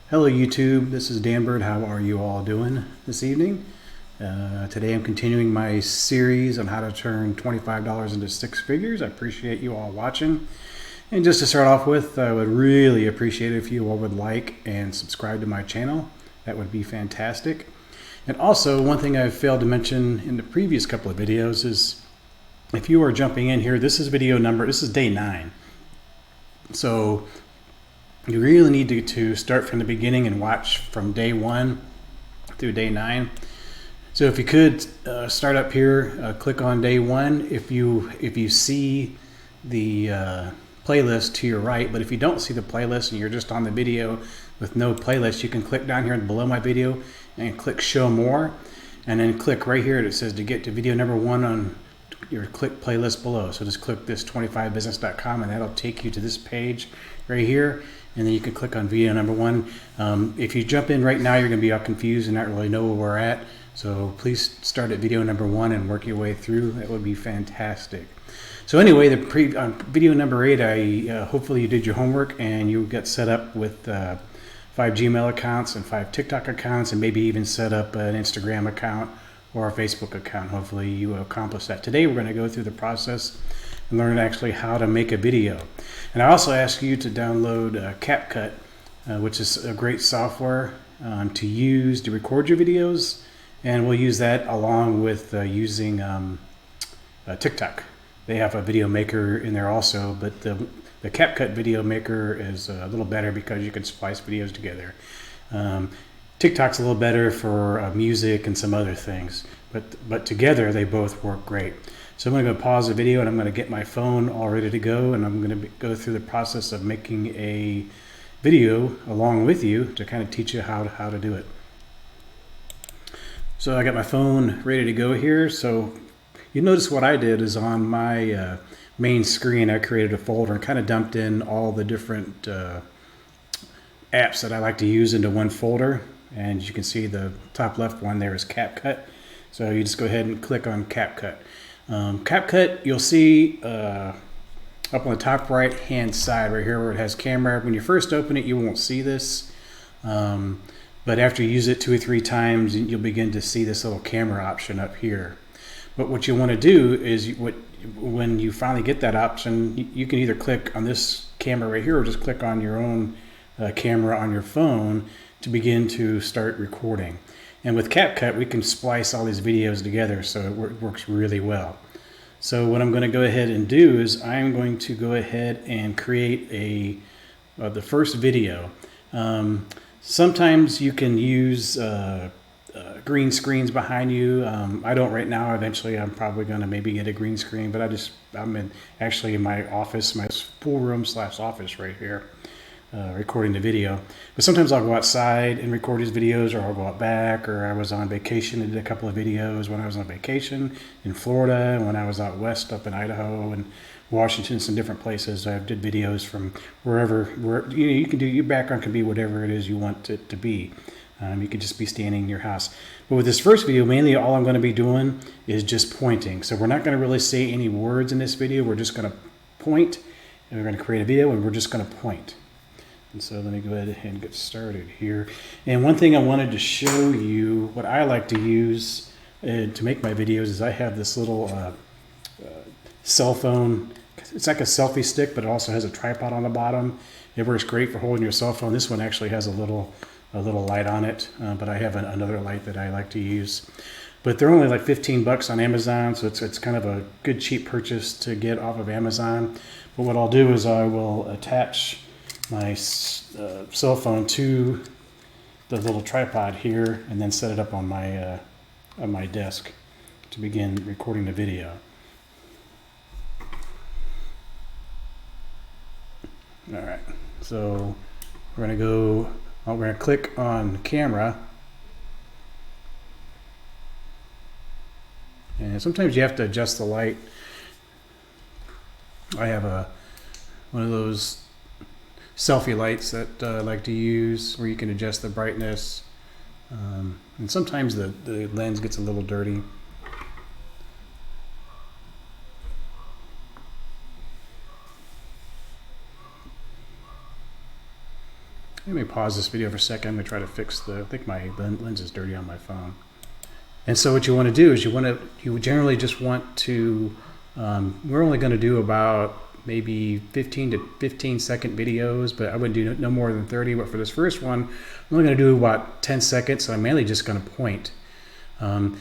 Hello YouTube, this is Dan Bird. How are you all doing this evening? Today I'm continuing my series on how to turn $25 into six figures. I appreciate you all watching. And just to start off with, I would really appreciate it if you all would like and subscribe to my channel. That would be fantastic. And also, one thing I've failed to mention in the previous couple of videos is if you are jumping in here, this is day 9. So you really need to start from the beginning and watch from day 1 through day 9. So if you could start up here, click on day 1 if you see the playlist to your right. But if you don't see the playlist and you're just on the video with no playlist, you can click down here below my video and click show more, and then click right here that says to get to video number 1 on your click playlist below. So just click this 25business.com and that'll take you to this page right here, and then you can click on video number 1. If you jump in right now, you're going to be all confused and not really know where we're at. So please start at video number 1 and work your way through. That would be fantastic. So anyway, on video number 8, hopefully you did your homework and you got set up with 5 Gmail accounts and 5 TikTok accounts, and maybe even set up an Instagram account or a Facebook account. Hopefully you accomplished that. Today we're going to go through the process and learn actually how to make a video. And I also ask you to download CapCut, which is a great software to use to record your videos, and we'll use that along with using TikTok. They have a video maker in there also, but the CapCut video maker is a little better because you can splice videos together. TikTok's a little better for music and some other things, but together they both work great. So I'm going to go pause the video and I'm going to get my phone all ready to go, and I'm going to go through the process of making a video along with you to kind of teach you how to do it. So I got my phone ready to go here. So you notice what I did is on my main screen I created a folder and kind of dumped in all the different apps that I like to use into one folder. And you can see the top left one there is CapCut. So you just go ahead and click on CapCut. CapCut, you'll see up on the top right hand side right here where it has camera. When you first open it, you won't see this. But after you use it 2 or 3 times, you'll begin to see this little camera option up here. But what you want to do is when you finally get that option, you can either click on this camera right here or just click on your own camera on your phone to begin to start recording. And with CapCut, we can splice all these videos together, so it works really well. So what I'm going to go ahead and do is I'm going to go ahead and create the first video. Sometimes you can use green screens behind you. I don't right now. Eventually I'm probably going to maybe get a green screen, but I'm actually in my office, my pool room / office right here, recording the video. But sometimes I'll go outside and record these videos, or I'll go out back, or I was on vacation and did a couple of videos when I was on vacation in Florida, and when I was out west up in Idaho and Washington, some different places. I did videos from wherever you can do. Your background can be whatever it is you want it to be. You could just be standing in your house. But with this first video, mainly all I'm going to be doing is just pointing. So we're not going to really say any words in this video. We're just going to point, and we're going to create a video, and we're just going to point. And so let me go ahead and get started here. And one thing I wanted to show you, what I like to use to make my videos, is I have this little cell phone. It's like a selfie stick, but it also has a tripod on the bottom. It works great for holding your cell phone. This one actually has a little light on it, but I have another light that I like to use. But they're only like 15 bucks on Amazon, so it's kind of a good cheap purchase to get off of Amazon. But what I'll do is I will attach my cell phone to the little tripod here, and then set it up on my desk to begin recording the video. All right, so we're going to click on camera, and sometimes you have to adjust the light. I have one of those selfie lights that I like to use, where you can adjust the brightness, and sometimes the lens gets a little dirty. Let me pause this video for a second. I'm going to try to fix I think my lens is dirty on my phone. And so what you want to do is you generally just want to, we're only going to do about maybe 15 to 15 second videos, but I wouldn't do no more than 30. But for this first one, I'm only going to do about 10 seconds. So I'm mainly just going to point. And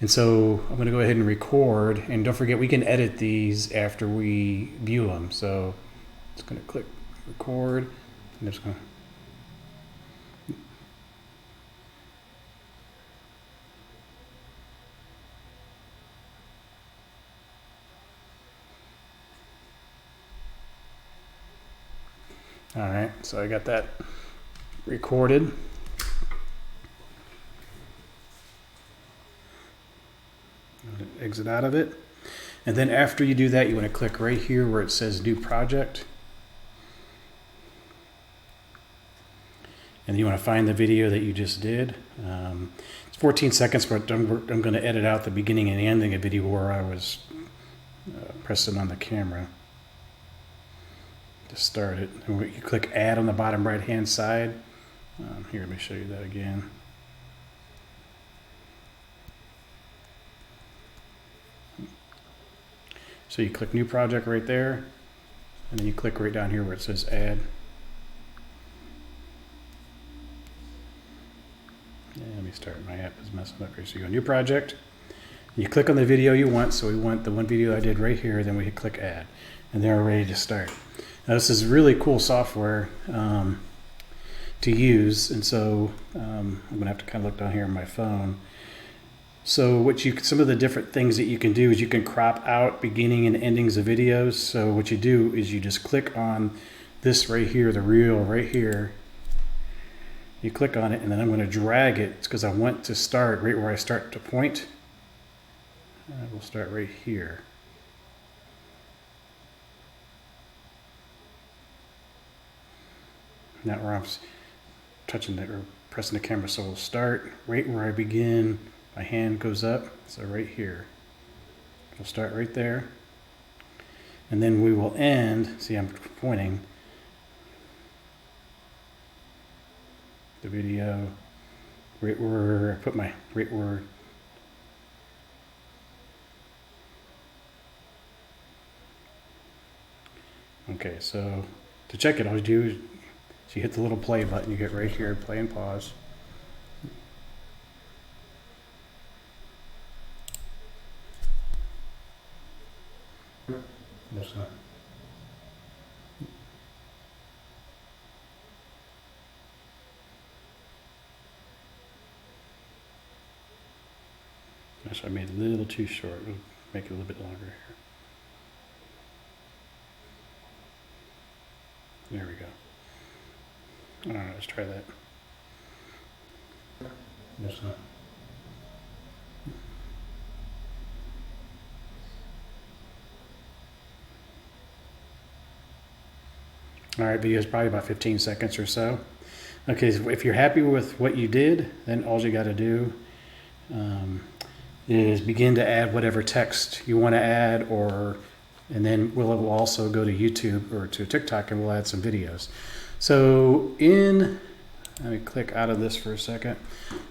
so I'm going to go ahead and record. And don't forget, we can edit these after we view them. So it's going to click record. And I'm just going to. All right, so I got that recorded. Exit out of it. And then after you do that, you want to click right here where it says New Project. And you want to find the video that you just did. It's 14 seconds, but I'm going to edit out the beginning and ending of the video where I was pressing on the camera to start it. And you click Add on the bottom right hand side. Here, let me show you that again. So you click New Project right there, and then you click right down here where it says Add. And let me start. My app is messing up here. So you go New Project. You click on the video you want. So we want the one video I did right here. Then we hit click Add, and they're ready to start. Now this is really cool software to use, and so I'm gonna have to kind of look down here on my phone. So some of the different things that you can do is you can crop out beginning and endings of videos. So what you do is you just click on this right here, the reel right here. You click on it, and then I'm going to drag it. It's because I want to start right where I start to point. We'll start right here. Not where I'm touching it or pressing the camera. So we'll start right where I begin. My hand goes up, so right here. We'll start right there. And then we will end, see I'm pointing, the video right where I put my, right where, okay, so to check it, all you do is you hit the little play button, you get right here, play and pause. Gosh, I made it a little too short. We'll make it a little bit longer here. There we go. All right, let's try that. All right, video is probably about 15 seconds or so. Okay, so if you're happy with what you did, then all you got to do is begin to add whatever text you want to add, and then we'll also go to YouTube or to TikTok and we'll add some videos. So let me click out of this for a second.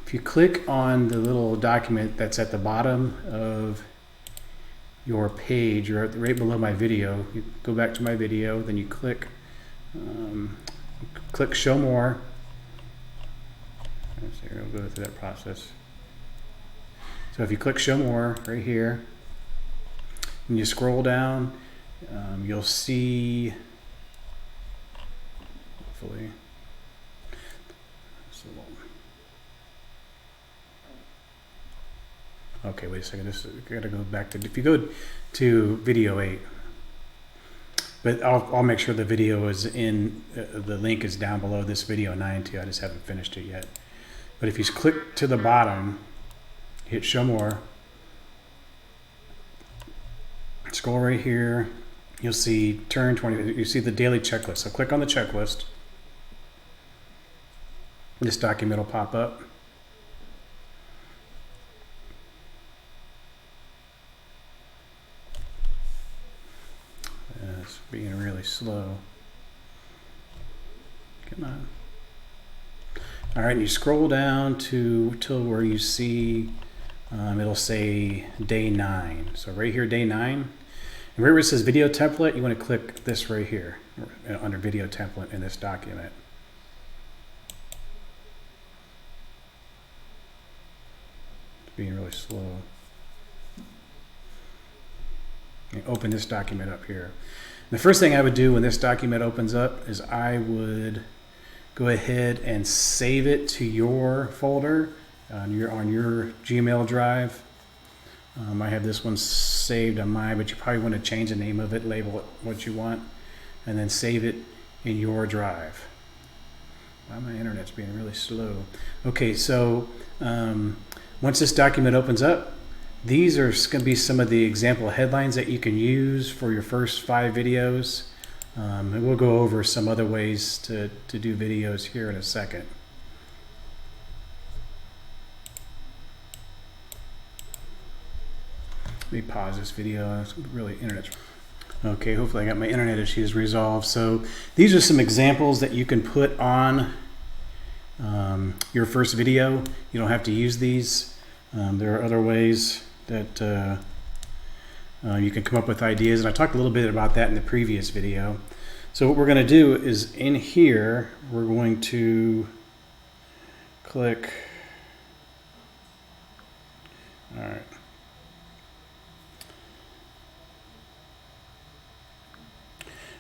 If you click on the little document that's at the bottom of your page, or right below my video, you go back to my video, then you click Show More. We'll go through that process. So if you click Show More right here, and you scroll down, you'll see, hopefully, okay, wait a second, I gotta go back to, if you go to video 8, but I'll make sure the video is in, the link is down below this video 9 too. I just haven't finished it yet. But if you click to the bottom, hit Show More, scroll right here, you'll see turn 20, you see the daily checklist. So click on the checklist. This document will pop up. It's being really slow. Come on. All right, and you scroll down till where you see it'll say day 9. So right here, day 9. And right where it says video template, you want to click this right here under video template in this document. It's being really slow. And open this document up here. And the first thing I would do when this document opens up is I would go ahead and save it to your folder on your Gmail drive. I have this one saved on mine, but you probably want to change the name of it, label it what you want, and then save it in your drive. Wow, my internet's being really slow. Okay, so once this document opens up, these are going to be some of the example headlines that you can use for your first 5 videos. And we'll go over some other ways to do videos here in a second. Let me pause this video. It's really internet. Okay, hopefully I got my internet issues resolved. So these are some examples that you can put on your first video. You don't have to use these. There are other ways that you can come up with ideas, and I talked a little bit about that in the previous video. So what we're going to do is in here, we're going to click, all right.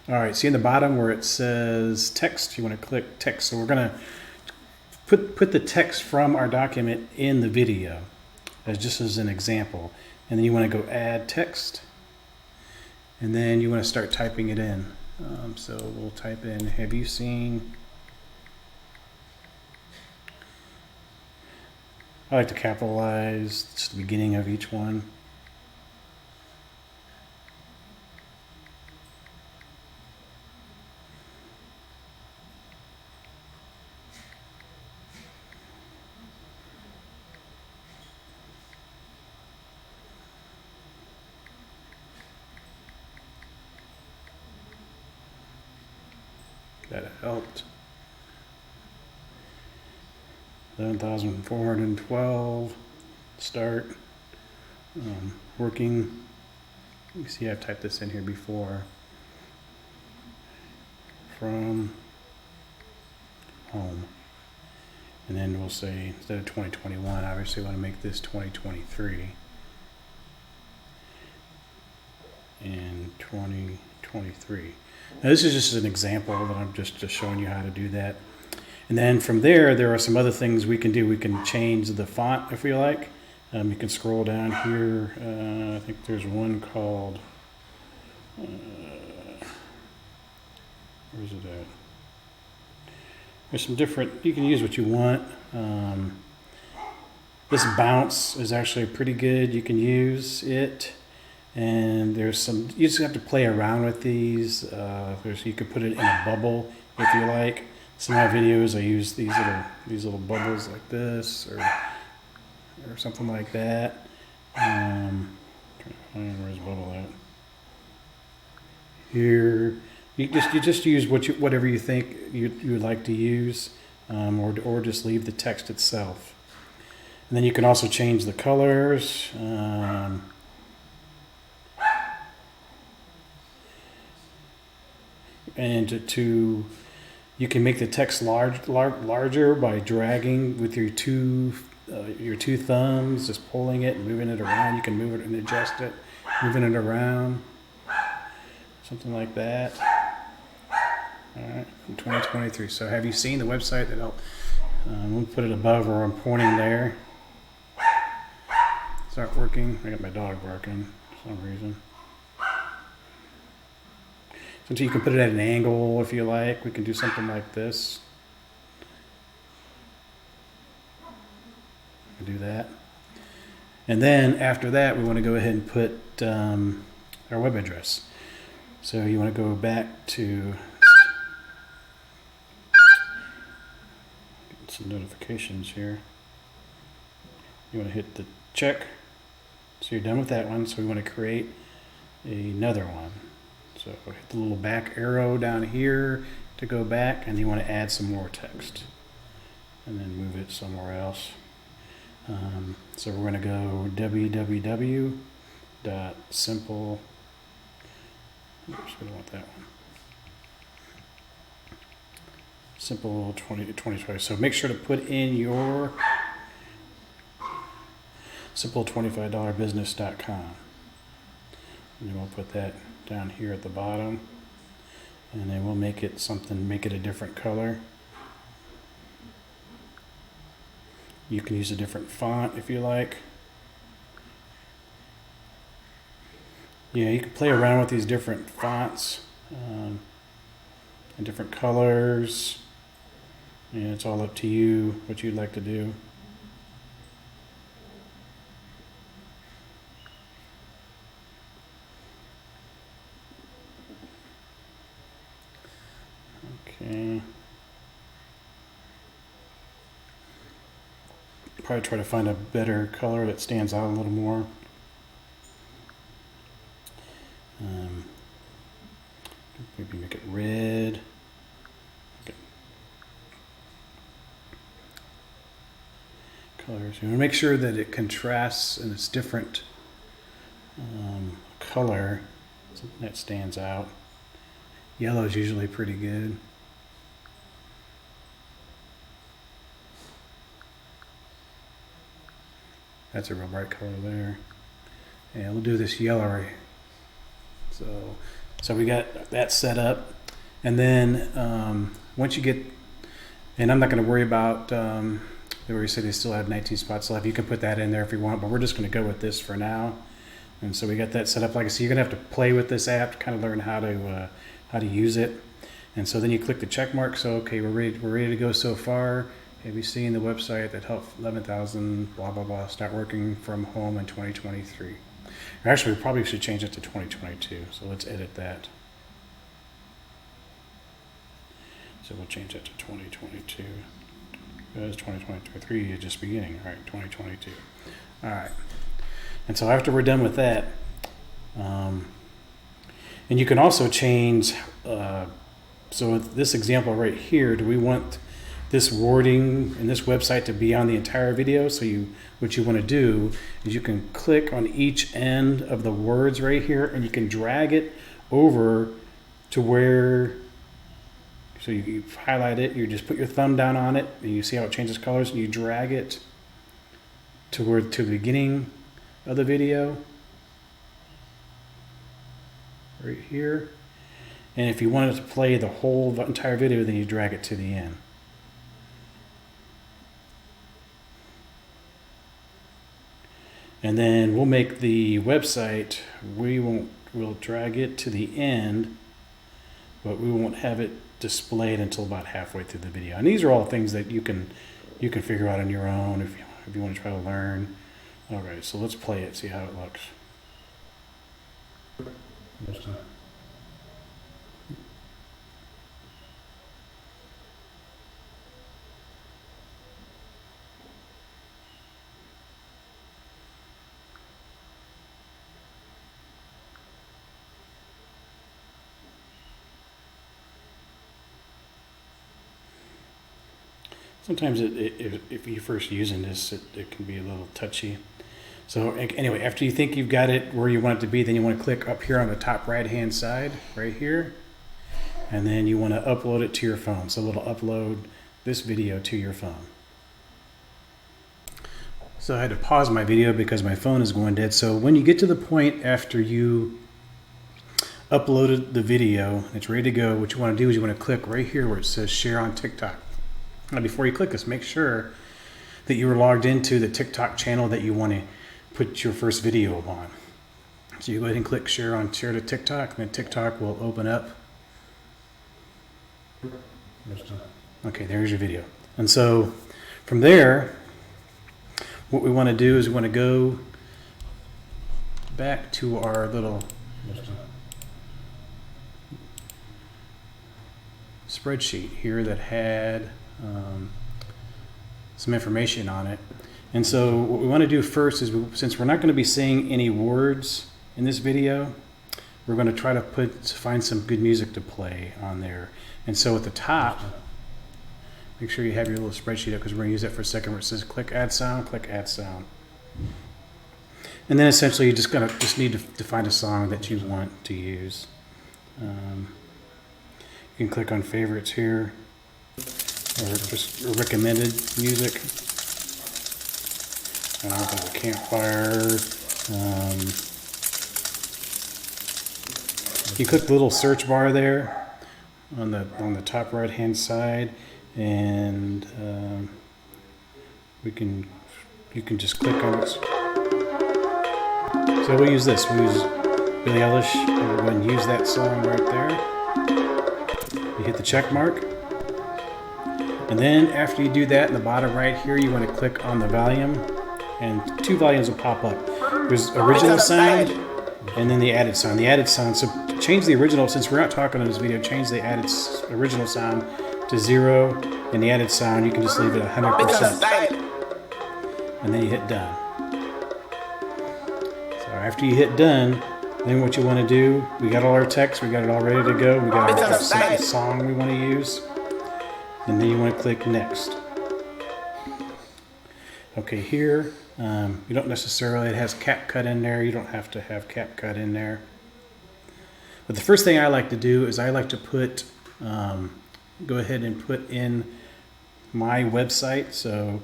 All right, see in the bottom where it says text, you want to click text. So we're going to put the text from our document in the video, just as an example. And then you want to go add text, and then you want to start typing it in. So we'll type in, have you seen, I like to capitalize just the beginning of each one. That helped. 11,412. Start. Working. You see I've typed this in here before. From home. And then we'll say, instead of 2021, obviously we want to make this 2023. And 2023. Now this is just an example that I'm just showing you how to do that. And then from there are some other things we can do. We can change the font if we like. You can scroll down here. I think there's one called, where's it at? There's some different, you can use what you want. This bounce is actually pretty good. You can use it. And there's some, you just have to play around with these. You could put it in a bubble if you like. Some of my videos I use these little bubbles like this or something like that. Trying to find where's the bubble at. Here, you just use whatever you think you would like to use, or just leave the text itself. And then you can also change the colors. And you can make the text larger by dragging with your two thumbs, just pulling it and moving it around. You can move it and adjust it, moving it around, something like that. All right, from 2023. So have you seen the website that we'll put it above where I'm pointing there. Start working. I got my dog barking for some reason. So you can put it at an angle if you like. We can do something like this. Do that. And then after that, we want to go ahead and put our web address. So you want to go back to get some notifications here. You want to hit the check. So you're done with that one. So we want to create another one. So hit the little back arrow down here to go back, and you want to add some more text. and then move it somewhere else. So we're going to go www.simple. Oops, we don't want that one. Simple 2020. So make sure to put in your simple25business.com. And then we'll put that down here at the bottom. And then we'll make it something, make it a different color. You can use a different font if you like. Yeah, you can play around with these different fonts and different colors. And it's all up to you what you'd like to do. Okay. Probably try to find a better color that stands out a little more. Maybe make it red. Okay. Colors. You want to make sure that it contrasts and it's different color, something that stands out. Yellow is usually pretty good. That's a real bright color there. Yeah, we'll do this yellow right. So we got that set up, and then once you get, and I'm not going to worry about where you say they still have 19 spots left. You can put that in there if you want, but we're just going to go with this for now. And so we got that set up. Like I said, you're going to have to play with this app to kind of learn how to use it. And so then you click the check mark. So okay, we're ready to go so far. Have you seen the website that helped 11,000 blah blah blah start working from home in 2023? Actually, we probably should change it to 2022. So let's edit that. So we'll change it to 2022 because 2023 is just beginning. All right, 2022. All right. And so after we're done with that, and you can also change. So with this example right here, do we want this wording in this website to be on the entire video? So what you want to do is you can click on each end of the words right here, and you can drag it over to where, so you highlight it, you just put your thumb down on it, and you see how it changes colors, and you drag it to the beginning of the video right here. And if you wanted to play the entire video, then you drag it to the end. And then we'll make the website, we'll drag it to the end, but we won't have it displayed until about halfway through the video. And these are all things that you can figure out on your own if you want to try to learn. All right, so let's play it, see how it looks. Sometimes if you're first using this, it can be a little touchy. So anyway, after you think you've got it where you want it to be, then you want to click up here on the top right hand side, right here. And then you want to upload it to your phone. So it'll upload this video to your phone. So I had to pause my video because my phone is going dead. So when you get to the point after you uploaded the video, it's ready to go, what you want to do is you want to click right here where it says share on TikTok. Now before you click this, make sure that you are logged into the TikTok channel that you want to put your first video on. So you go ahead and click share to TikTok, and then TikTok will open up. Okay, there's your video. And so from there, what we want to do is we want to go back to our little spreadsheet here that had some information on it. And so what we want to do first is, since we're not going to be saying any words in this video, we're going to try to find some good music to play on there. And so at the top, Make sure you have your little spreadsheet up because we're going to use that for a second where it says click add sound, click add sound. And then essentially you just need to find a song that you want to use. You can click on favorites here, or just recommended music. There's a campfire. You click the little search bar there on the top right hand side, and you can just click on it. So we'll use this. We'll use Billie Eilish. We'll go ahead and use that song right there. You hit the check mark. And then after you do that, in the bottom right here, you want to click on the volume, and two volumes will pop up. There's original sound and then the added sound. The added sound, so change the original, since we're not talking on this video, change the original sound to 0, and the added sound, you can just leave it 100%. And then you hit done. After you hit done, then what you want to do, we got all our text, we got it all ready to go, we got our song we want to use, and then you want to click next. Okay, here, you don't necessarily, it has CapCut in there, you don't have to have CapCut in there. But the first thing I like to do is I like to put, go ahead and put in my website, so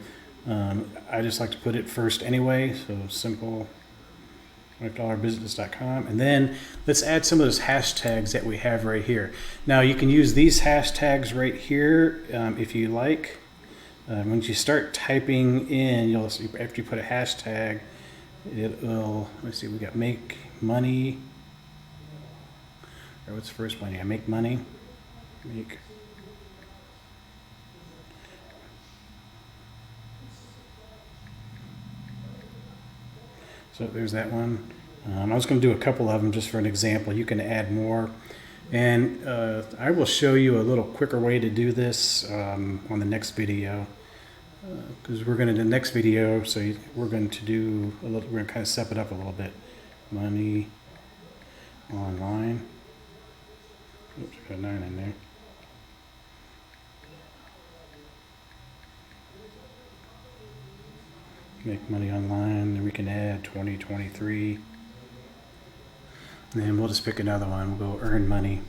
I just like to put it first anyway, so simple. $5business.com, and then let's add some of those hashtags that we have right here. Now you can use these hashtags right here if you like. Once you start typing in, you'll see after you put a hashtag, it will. Let's see, we got make money. Or what's the first one? Yeah, make money. Make. So there's that one. I was going to do a couple of them just for an example. You can add more. And I will show you a little quicker way to do this on the next video. Because we're going to do the next video, so we're going to do a little, we're going to kind of step it up a little bit. Money online. Oops, got a 9 in there. Make money online, and we can add 2023. And then we'll just pick another one. We'll go earn money.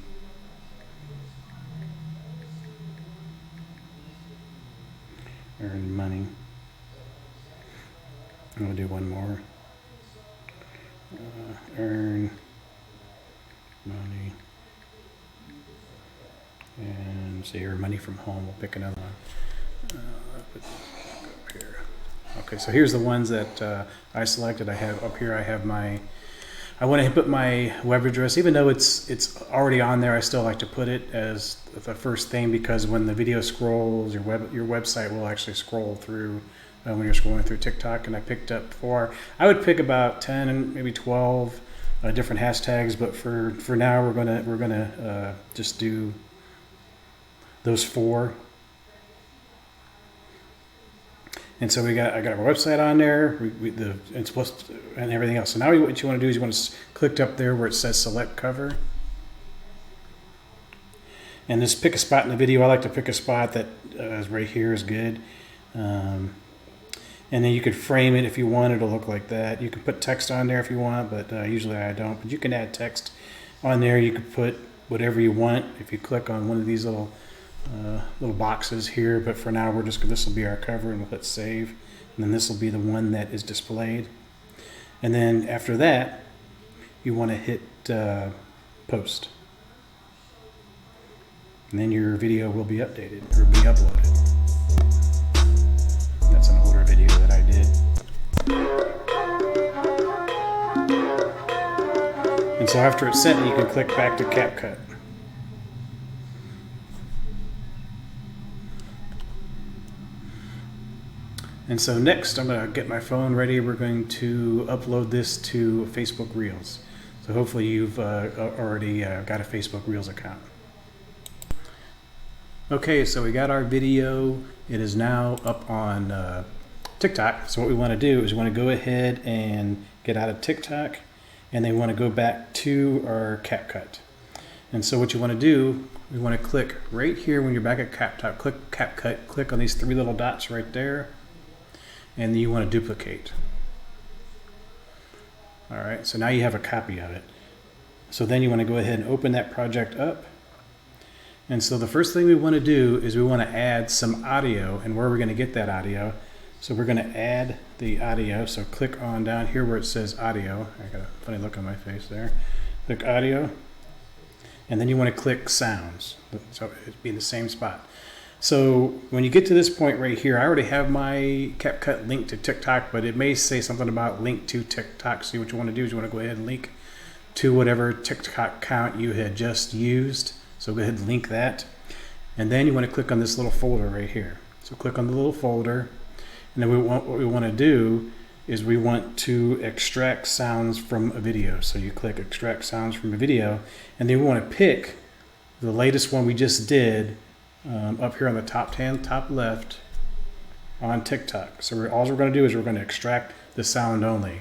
Earn money. And we'll do one more. Earn money. And say earn money from home. We'll pick another one. Put up here. Okay, so here's the ones that I selected. I have up here, I have my, I want to put my web address, even though it's already on there, I still like to put it as the first thing, because when the video scrolls, your website will actually scroll through when you're scrolling through TikTok. And I picked up I would pick about 10 and maybe 12 different hashtags, but for now we're gonna just do those 4. And so I got our website on there, and everything else. So now what you want to do is you want to click up there where it says select cover. And just pick a spot in the video. I like to pick a spot that is right here is good. And then you could frame it if you want it to look like that. You can put text on there if you want, but usually I don't. But you can add text on there. You can put whatever you want if you click on one of these little boxes here, but for now this will be our cover, and we'll hit save, and then this will be the one that is displayed. And then after that you want to hit post, and then your video will be updated or be uploaded. That's an older video that I did. And so after it's sent, you can click back to CapCut. And so next, I'm going to get my phone ready. We're going to upload this to Facebook Reels. So hopefully you've already got a Facebook Reels account. Okay, so we got our video. It is now up on TikTok. So what we want to do is we want to go ahead and get out of TikTok, and then we want to go back to our CapCut. And so what you want to do, we want to click right here when you're back at CapTop, click CapCut, click on these 3 little dots right there, and then you want to duplicate. All right, so now you have a copy of it. So then you want to go ahead and open that project up. And so the first thing we want to do is we want to add some audio, and where we're going to get that audio. So we're going to add the audio. So click on down here where it says audio. I got a funny look on my face there. Click audio, and then you want to click sounds. So it'd be in the same spot. So when you get to this point right here, I already have my CapCut linked to TikTok, but it may say something about link to TikTok. So what you want to do is you want to go ahead and link to whatever TikTok account you had just used. So go ahead and link that. And then you want to click on this little folder right here. So click on the little folder. And then what we want to do is we want to extract sounds from a video. So you click extract sounds from a video. And then we want to pick the latest one we just did up here on the top left on TikTok. So all we're going to do is we're going to extract the sound only.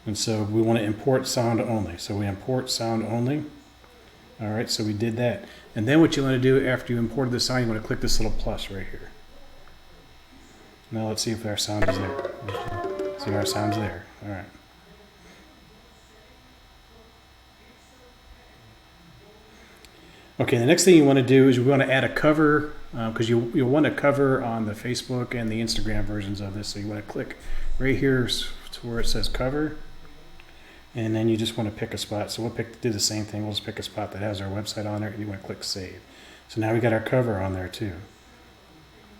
And so we want to import sound only. So we import sound only. All right, so we did that. And then what you want to do after you imported the sound, you want to click this little plus right here. Now let's see if our sound is there. See, our sound's there. All right. Okay, the next thing you want to do is we want to add a cover, because you'll want a cover on the Facebook and the Instagram versions of this. So you want to click right here to where it says cover. And then you just want to pick a spot. So we'll do the same thing. We'll just pick a spot that has our website on there, and you want to click save. So now we got our cover on there too.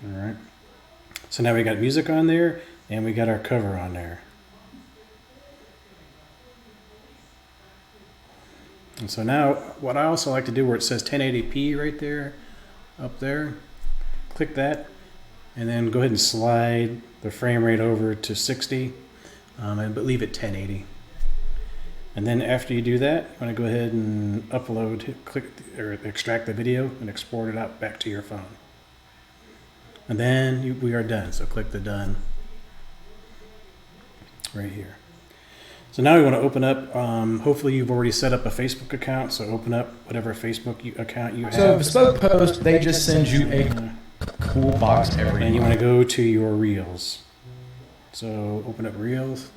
All right. So now we got music on there, and we got our cover on there. And so now what I also like to do, where it says 1080p right there, up there, click that, and then go ahead and slide the frame rate over to 60, but leave it 1080. And then after you do that, you want to go ahead and upload, extract the video and export it out back to your phone. And then we are done. So click the done right here. So now we want to open up, hopefully you've already set up a Facebook account. So open up whatever Facebook account you have. So Bespoke Post, they just send you a cool box every month. And you want to go to your Reels. So open up Reels.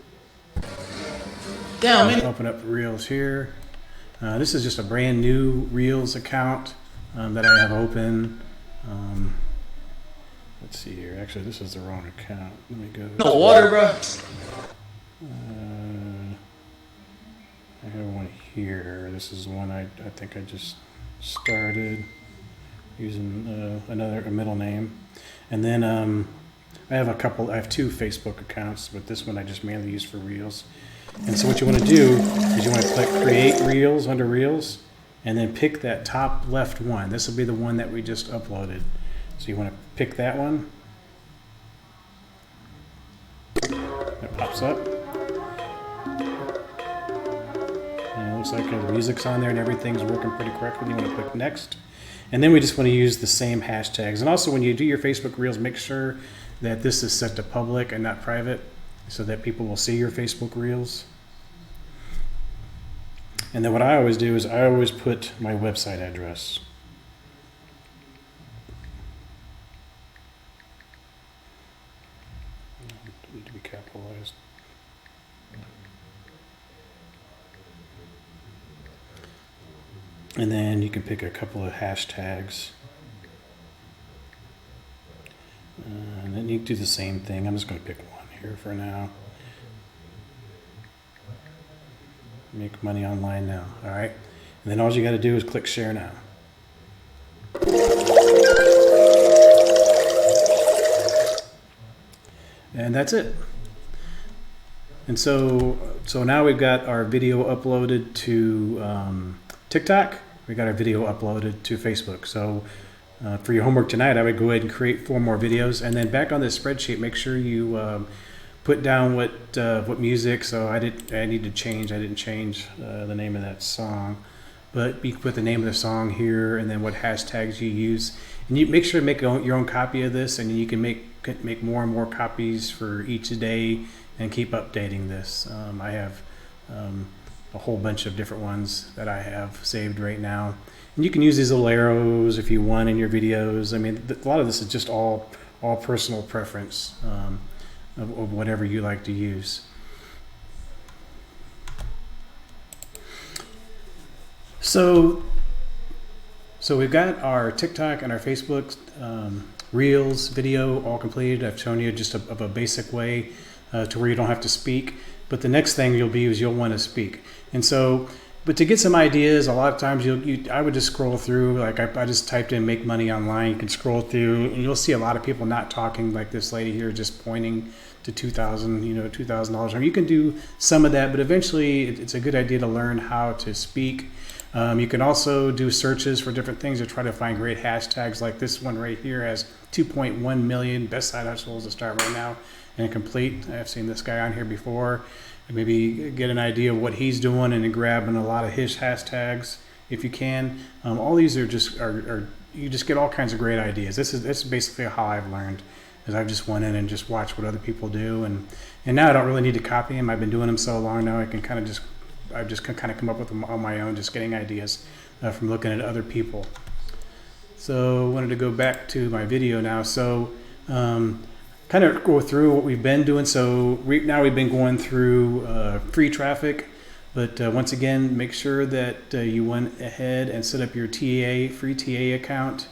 Open up Reels here. This is just a brand new Reels account that I have open. Let's see here. Actually, this is the wrong account. Let me go. No water, bro. I have one here. This is one I think I just started using a middle name. And then I have two Facebook accounts, but this one I just mainly use for Reels. And so what you want to do is you want to click Create Reels under Reels, and then pick that top left one. This will be the one that we just uploaded. So you want to pick that one. It pops up. And it looks like the music's on there and everything's working pretty correctly. You want to click Next. And then we just want to use the same hashtags. And also when you do your Facebook Reels, make sure that this is set to public and not private, so that people will see your Facebook Reels. And then what I always do is I always put my website address. Need to be capitalized. And then you can pick a couple of hashtags. And then you do the same thing. I'm just going to pick one here for now. Make money online now. All right. And then all you got to do is click share now. And that's it. And so now we've got our video uploaded to TikTok. We got our video uploaded to Facebook. So for your homework tonight, I would go ahead and create 4 more videos, and then back on this spreadsheet, make sure you put down what music. So I didn't change the name of that song, but you can put the name of the song here, and then what hashtags you use, and you make sure to make your own copy of this, and you can make more and more copies for each day and keep updating this. I have a whole bunch of different ones that I have saved right now. And you can use these little arrows if you want in your videos. I mean, a lot of this is just all personal preference of whatever you like to use. So we've got our TikTok and our Facebook Reels video all completed. I've shown you just of a basic way to where you don't have to speak. But the next thing you'll want to speak. And so, but to get some ideas, a lot of times I would just scroll through. Like I just typed in "make money online." You can scroll through, and you'll see a lot of people not talking, like this lady here, just pointing to $2,000, or you can do some of that. But eventually, it's a good idea to learn how to speak. You can also do searches for different things to try to find great hashtags. Like this one right here has 2.1 million best side hustles to start right now and complete. I've seen this guy on here before. Maybe get an idea of what he's doing and grabbing a lot of his hashtags if you can. All these are you just get all kinds of great ideas. This is basically how I've learned, is I've just went in and just watched what other people do, and now I don't really need to copy them. I've been doing them so long now I can I've just kind of come up with them on my own, just getting ideas from looking at other people. So I wanted to go back to my video now. So kind of go through what we've been doing. So now we've been going through free traffic, but once again, make sure that you went ahead and set up your free TA account,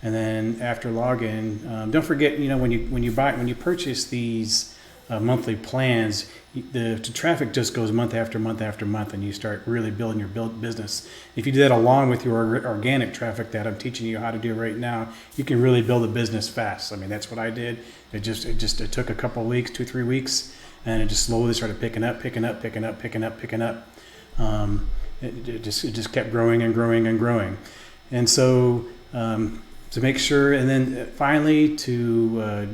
and then after login, don't forget, when you purchase these monthly plans, the traffic just goes month after month after month, and you start really building your business. If you do that along with your organic traffic that I'm teaching you how to do right now, you can really build a business fast. I mean, that's what I did. It took a couple of weeks, 2-3 weeks, and it just slowly started picking up. It just kept growing and growing and growing. And so to make sure, and then finally to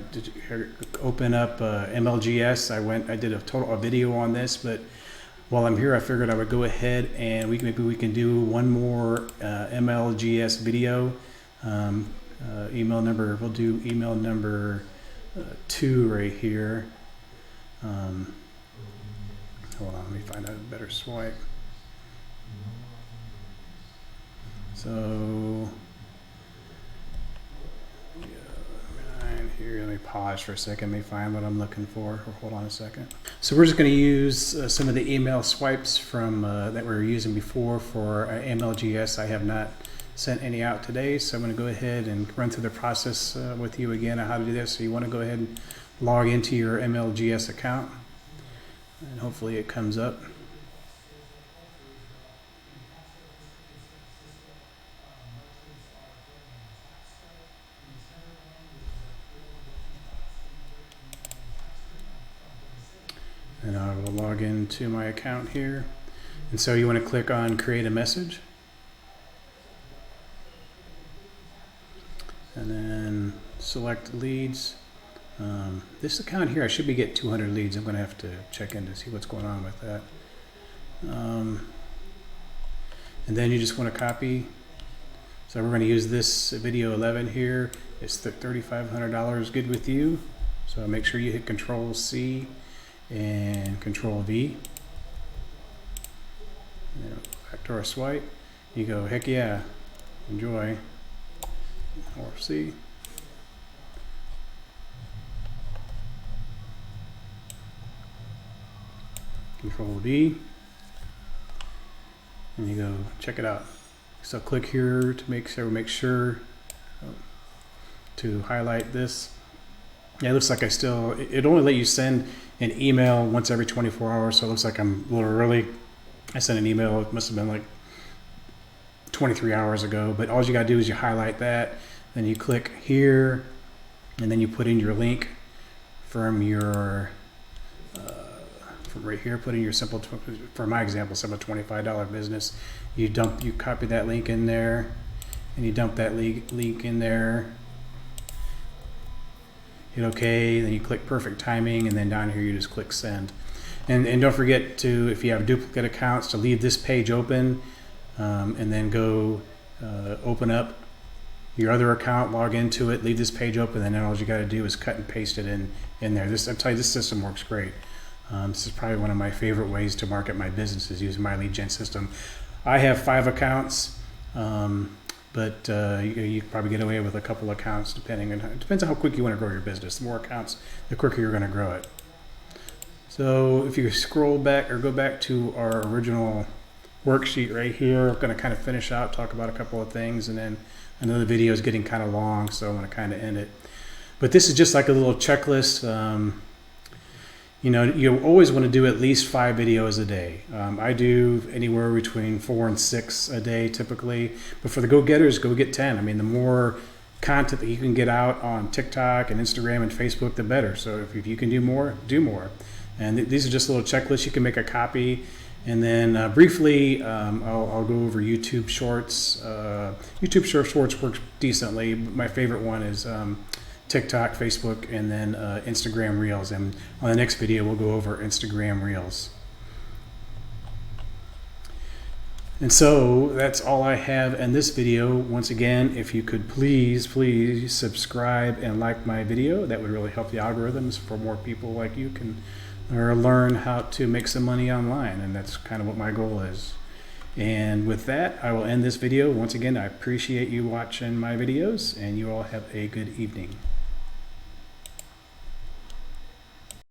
open up MLGS, I did a video on this, but while I'm here, I figured I would go ahead and maybe we can do one more MLGS video. Email number, we'll do email number 2 right here. Hold on, let me find out a better swipe. So here, let me pause for a second, let me find what I'm looking for. Hold on a second. So we're just going to use some of the email swipes from that we were using before for MLGS. I have not sent any out today, so I'm going to go ahead and run through the process with you again on how to do this. So you want to go ahead and log into your MLGS account, and hopefully it comes up. And I will log into my account here. And so you want to click on create a message. And then select leads. This account here, I should be getting 200 leads. I'm going to have to check in to see what's going on with that. And then you just want to copy. So we're going to use this video 11 here. It's $3,500 good with you. So make sure you hit Control C and Control V. Back to our swipe. You go, heck yeah, enjoy. Or C. Control V. And you go, check it out. So click here to make sure to highlight this. Yeah, it looks like it only let you send an email once every 24 hours, so it looks like I'm a little early. I sent an email, it must have been like 23 hours ago, but all you gotta do is you highlight that, then you click here, and then you put in your link from your, from right here, put in your simple, for my example, simple $25 business. You copy that link in there, and you dump that link in there. Hit OK, then you click perfect timing, and then down here you just click send. And don't forget to, if you have duplicate accounts, to leave this page open, and then go open up your other account, log into it, leave this page open, and then all you got to do is cut and paste it in there. I'll tell you, this system works great. This is probably one of my favorite ways to market my business, is using my lead gen system. I have 5 accounts, but you can probably get away with a couple accounts, depending on it depends on how quick you want to grow your business. The more accounts, the quicker you're going to grow it. So if you scroll back or go back to our original worksheet right here, I'm going to kind of finish out, talk about a couple of things, and then another video is getting kind of long, so I'm going to kind of end it. But this is just like a little checklist. You know, you always want to do at least 5 videos a day. I do anywhere between 4 and 6 a day typically, but for the go-getters, go get 10. I mean, the more content that you can get out on TikTok and Instagram and Facebook, the better. So if you can do more, do more. And these are just little checklists. You can make a copy. And then briefly, I'll go over YouTube Shorts. YouTube Shorts works decently. My favorite one is TikTok, Facebook, and then Instagram Reels. And on the next video, we'll go over Instagram Reels. And so that's all I have in this video. Once again, if you could please subscribe and like my video, that would really help the algorithms for more people like you can learn how to make some money online. And that's kind of what my goal is. And with that, I will end this video. Once again, I appreciate you watching my videos, and you all have a good evening.